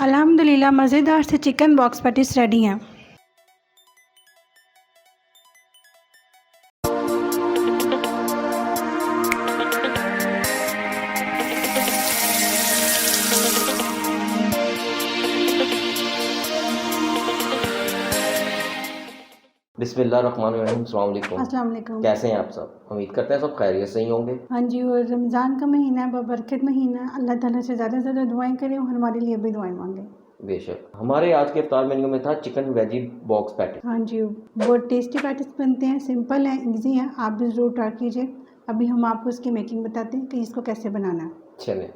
अल्हम्दुलिल्लाह मज़ेदार से चिकन बॉक्स पैटीज़ रेडी हैं। बिस्मिल्लाहिर्रहमानिर्रहीम। अस्सलाम वालेकुम। अस्सलाम वालेकुम। कैसे हैं आप सब? उम्मीद करते हैं सब खैरियत से ही होंगे। हाँ जी, और रमज़ान का महीना है, बबरकत महीना है। अल्लाह ताला से ज़्यादा से ज़्यादा दुआएं करें और हमारे लिए भी दुआएं मांगें। बेशक। हमारे आज के इफ्तार मेन्यू में था चिकन वेजी बॉक्स पैटी। हाँ जी, बहुत टेस्टी पैटीज़ बनते हैं, सिंपल हैं, इजी हैं, आप भी ज़रूर ट्राई कीजिए। अभी हम आपको इसकी मेकिंग बताते हैं कि इसको कैसे बनाना है। चलें।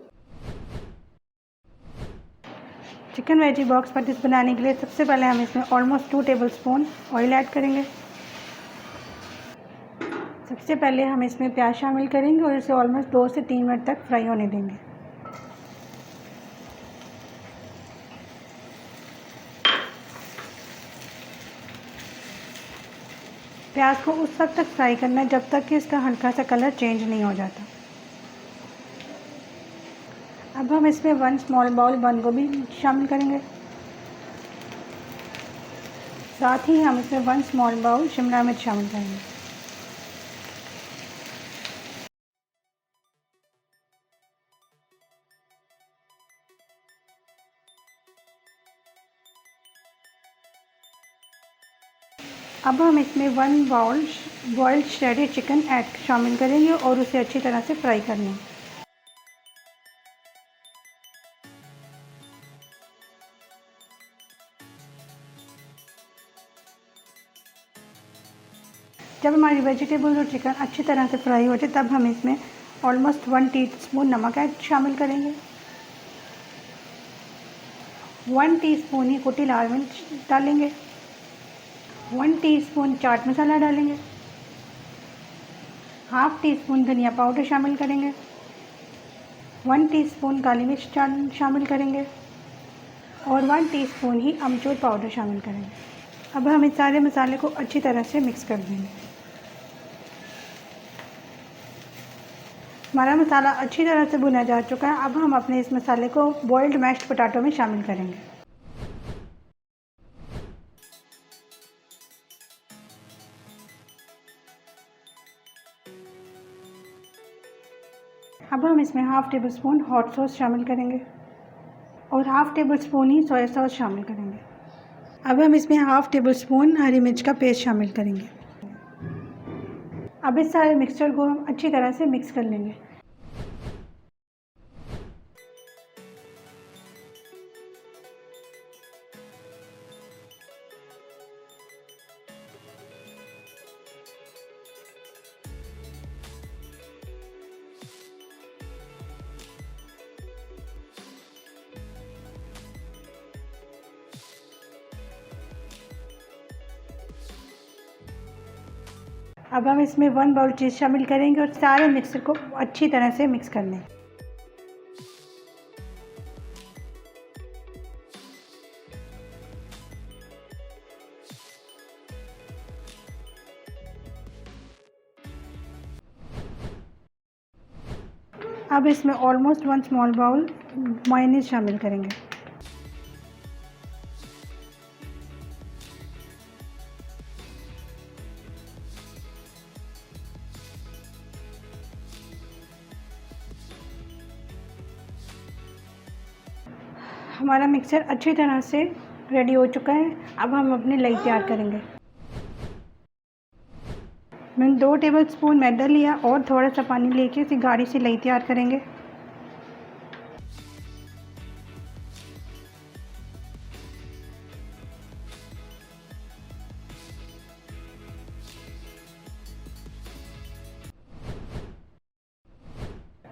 चिकन वेजी बॉक्स पैटीज़ बनाने के लिए सबसे पहले हम इसमें ऑलमोस्ट 2 टेबलस्पून ऑयल ऐड करेंगे। सबसे पहले हम इसमें प्याज शामिल करेंगे और इसे ऑलमोस्ट 2 से 3 मिनट तक फ्राई होने देंगे। प्याज को उस वक्त तक फ्राई करना है जब तक कि इसका हल्का सा कलर चेंज नहीं हो जाता। अब हम इसमें 1 स्मॉल बाउल बंद गोभी शामिल करेंगे। साथ ही हम इसमें 1 स्मॉल बाउल शिमला मिर्च शामिल करेंगे। अब हम इसमें 1 बाउल बॉइल्ड श्रेडेड चिकन शामिल करेंगे और उसे अच्छी तरह से फ्राई करना है। जब हमारी वेजिटेबल और चिकन अच्छी तरह से फ्राई हो जाए तब हम इसमें ऑलमोस्ट 1 टीस्पून नमक शामिल करेंगे। 1 टीस्पून ही कुटी लाल मिर्च डालेंगे। 1 टीस्पून चाट मसाला डालेंगे। हाफ़ टी स्पून धनिया पाउडर शामिल करेंगे। 1 टीस्पून काली मिर्च शामिल करेंगे और 1 टीस्पून ही अमचूर पाउडर शामिल करेंगे। अब हम इस सारे मसाले को अच्छी तरह से मिक्स कर देंगे। हमारा मसाला अच्छी तरह से भुना जा चुका है। अब हम अपने इस मसाले को बॉइल्ड मैश्ड पोटैटो में शामिल करेंगे। अब हम इसमें half table spoon hot sauce शामिल करेंगे और हाफ़ टेबल स्पून ही सोया सॉस शामिल करेंगे। अब हम इसमें हाफ़ टेबल स्पून हरी मिर्च का पेस्ट शामिल करेंगे। अब इस सारे मिक्सचर को हम अच्छी तरह से मिक्स कर लेंगे। अब हम इसमें 1 बाउल चीज़ शामिल करेंगे और सारे मिक्सर को अच्छी तरह से मिक्स कर लें। अब इसमें ऑलमोस्ट 1 स्मॉल बाउल मायोनीज़ शामिल करेंगे। हमारा मिक्सर अच्छी तरह से रेडी हो चुका है। अब हम अपनी लई तैयार करेंगे। मैंने 2 टेबलस्पून मैदा लिया और थोड़ा सा पानी लेके इसे गाढ़ी सी लई तैयार करेंगे।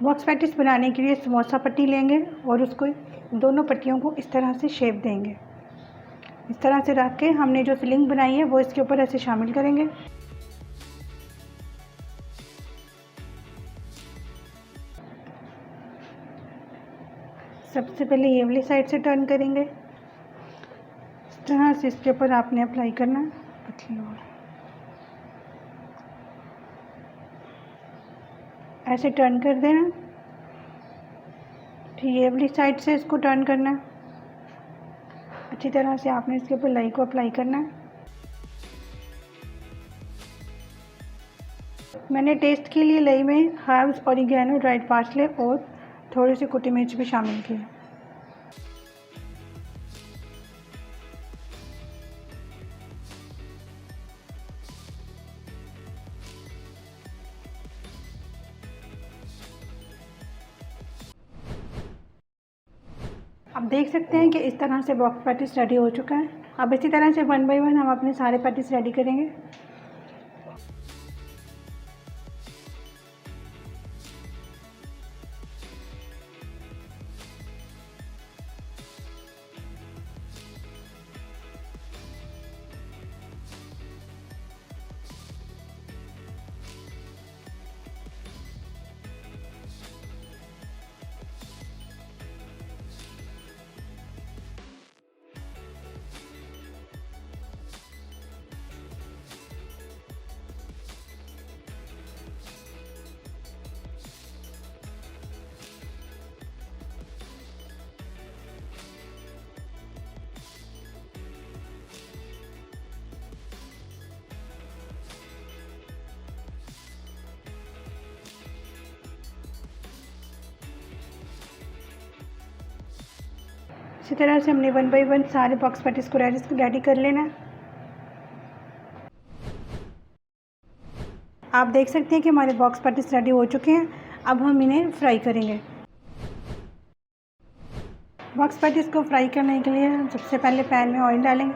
बॉक्स पैटीज़ बनाने के लिए समोसा पट्टी लेंगे और उसको दोनों पट्टियों को इस तरह से शेप देंगे। इस तरह से रख के हमने जो फिलिंग बनाई है वो इसके ऊपर ऐसे शामिल करेंगे। सबसे पहले ये वाली साइड से टर्न करेंगे। इस तरह से इसके ऊपर आपने अप्लाई करना है पतली और ऐसे टर्न कर देना। फिर ये वाली साइड से इसको टर्न करना है। अच्छी तरह से आपने इसके ऊपर लाई को अप्लाई करना है। मैंने टेस्ट के लिए लाई में हर्ब्स, ऑरिगेनो, ड्राइड पार्सले और थोड़ी सी कुटी मिर्च भी शामिल की है। आप देख सकते हैं कि इस तरह से बॉक्स पैटीज रेडी हो चुका है। अब इसी तरह से 1 बाय 1 हम अपने सारे पैटीज रेडी करेंगे। इसी तरह से हमने 1 बाय 1 सारे बॉक्स पैटीज को रेडी कर लेना है। आप देख सकते हैं कि हमारे बॉक्स पैटीज रेडी हो चुके हैं। अब हम इन्हें फ्राई करेंगे। बॉक्स पैटीज को फ्राई करने के लिए हम सबसे पहले पैन में ऑयल डालेंगे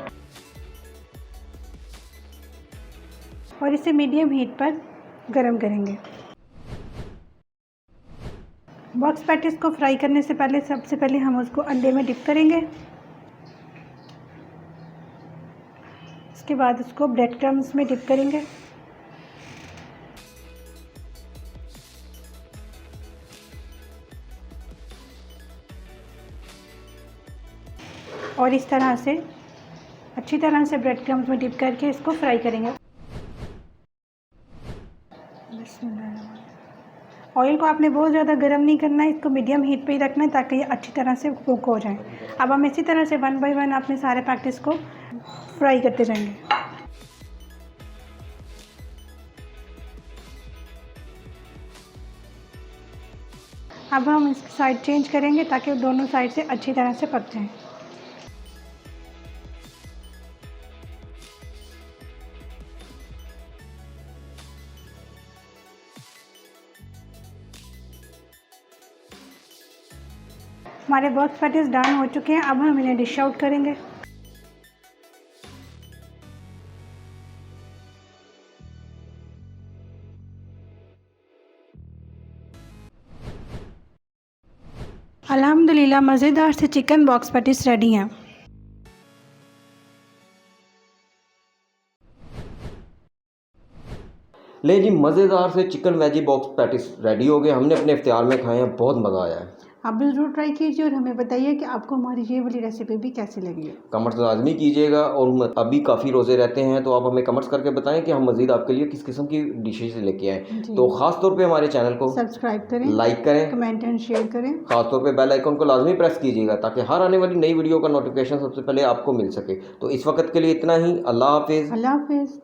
और इसे मीडियम हीट पर गरम करेंगे। बॉक्स पैटीज को फ्राई करने से पहले सबसे पहले हम उसको अंडे में डिप करेंगे। इसके बाद उसको ब्रेड क्रम्स में डिप करेंगे और इस तरह से अच्छी तरह से ब्रेड क्रम्स में डिप करके इसको फ्राई करेंगे। ऑयल को आपने बहुत ज़्यादा गर्म नहीं करना है, इसको मीडियम हीट पे ही रखना है ताकि ये अच्छी तरह से कुक हो जाए। अब हम इसी तरह से 1 बाय 1 अपने सारे पैटीज को फ्राई करते जाएंगे। अब हम इसकी साइड चेंज करेंगे ताकि दोनों साइड से अच्छी तरह से पक जाएं। हमारे बॉक्स पैटीज डन हो चुके हैं। अब हम इन्हें डिश आउट करेंगे। अल्हम्दुलिल्लाह मज़ेदार से चिकन बॉक्स पैटीज रेडी हैं। ले जी, मज़ेदार से chicken veggie box patties ready हो गए। हमने अपने इफ्तियार में खाए हैं, बहुत मज़ा आया है। आप भी ज़रूर ट्राई कीजिए और हमें बताइए कि आपको हमारी ये वाली रेसिपी भी कैसी लगी है। कमेंट्स लाजमी कीजिएगा और अभी काफ़ी रोज़े रहते हैं तो आप हमें कमेंट्स करके बताएं कि हम मज़ीद आपके लिए किस किस्म की डिशेज लेके आएँ। तो ख़ास तौर पे हमारे चैनल को सब्सक्राइब करें, लाइक करें, कमेंट एंड शेयर करें। ख़ास तौर पे बेल आइकन को लाजमी प्रेस कीजिएगा ताकि हर आने वाली नई वीडियो का नोटिफिकेशन सबसे पहले आपको मिल सके। तो इस वक्त के लिए इतना ही। अल्लाह हाफिज़। अल्लाह हाफिज़।